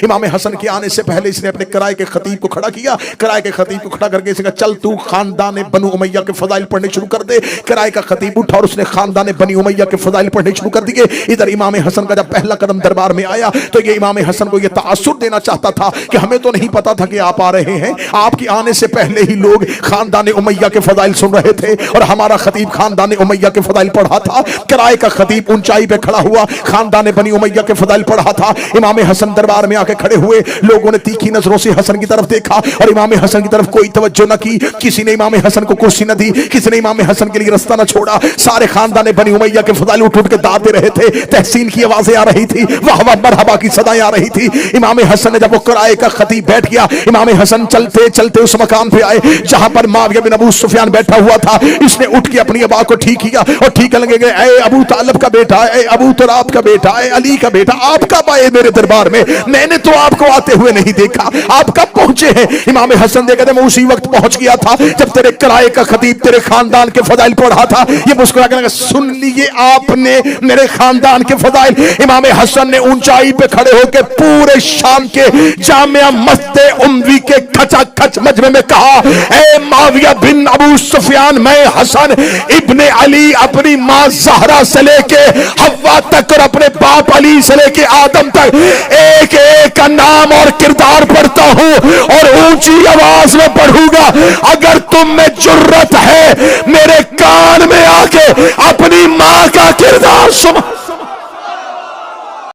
امام حسن کے آنے سے پہلے اس نے اپنے کرائے کے خطیب کو کھڑا کیا، کرائے کے خطیب کو کھڑا کر کے اس نے کہا چل تو خاندان بنو امیہ کے فضائل پڑھنے شروع کر دے۔ کرائے کا خطیب اٹھا اور اس نے خاندان بنی امیہ کے فضائل پڑھنے شروع کر دیے۔ ادھر امام حسن کا جب پہلا قدم دربار میں آیا تو یہ امام حسن کو یہ تاثر دینا چاہتا تھا کہ ہمیں تو نہیں پتا تھا کہ آپ آ رہے ہیں، آپ کے آنے سے پہلے ہی لوگ خاندان امیہ کے فضائل سن رہے تھے اور ہمارا خطیب خاندان امیہ کے فضائل پڑھا تھا۔ کرائے کا خطیب اونچائی پہ کھڑا ہوا، خاندان بنی امیہ کے فضائل پڑھا تھا۔ امام حسن دربار میں آ کے کھڑے ہوئے، لوگوں نے تیکھی نظروں سے حسن کی طرف دیکھا اور امام حسن کی طرف کوئی توجہ نہ کی، کسی نے امام حسن کو کرسی نہ دی، کسی نے امام حسن کے لیے رستہ نہ چھوڑا۔ سارے خاندان بنی امیہ کے فضائل اٹھ اٹھ کے داد دے رہے تھے، تحسین کی آوازیں آ رہی تھی، واہ واہ مرحبا کی صدائیں آ رہی تھی۔ امام حسن نے جب وہ کرائے کا خطیب بیٹھ گیا، امام حسن چلتے چلتے اس مقام پہ آئے جہاں پر معاویہ بن ابو سفیان بیٹھا ہوا تھا۔ اس نے اٹھ کے اپنی ابا کو ٹھیک کیا اور ٹھیک لگے گئے، اے ابو طالب کا بیٹا، اے ابو تراب کا بیٹا، اے علی کا بیٹا، آپ کب آئے میرے دربار میں نے تو آپ کو آتے ہوئے نہیں دیکھا، آپ کب پہنچے ہیں؟ امام حسن دے کہتے میں اسی وقت پہنچ گیا تھا جب تیرے کرائے کا خطیب تیرے خاندان کے فضائل پڑھا تھا۔ یہ مسکرا کے سن لیے آپ نے میرے خاندان کے فضائل۔ امام حسن نے اونچائی پہ کھڑے ہو کے پورے شام کے جامعہ مسجد اموی کے کھچا کھچ مجمع میں کہا، اے معاویہ بن ابو سفیان، میں حسن ابن علی اپنی ماں زہرا سے لے کے حوا تک اور اپنے باپ علی سے لے کے آدم تک ایک ایک کا نام اور کردار پڑھتا ہوں اور اونچی آواز میں پڑھوں گا۔ اگر تم میں جرت ہے میرے کان میں آ کے اپنی ماں کا کردار سن۔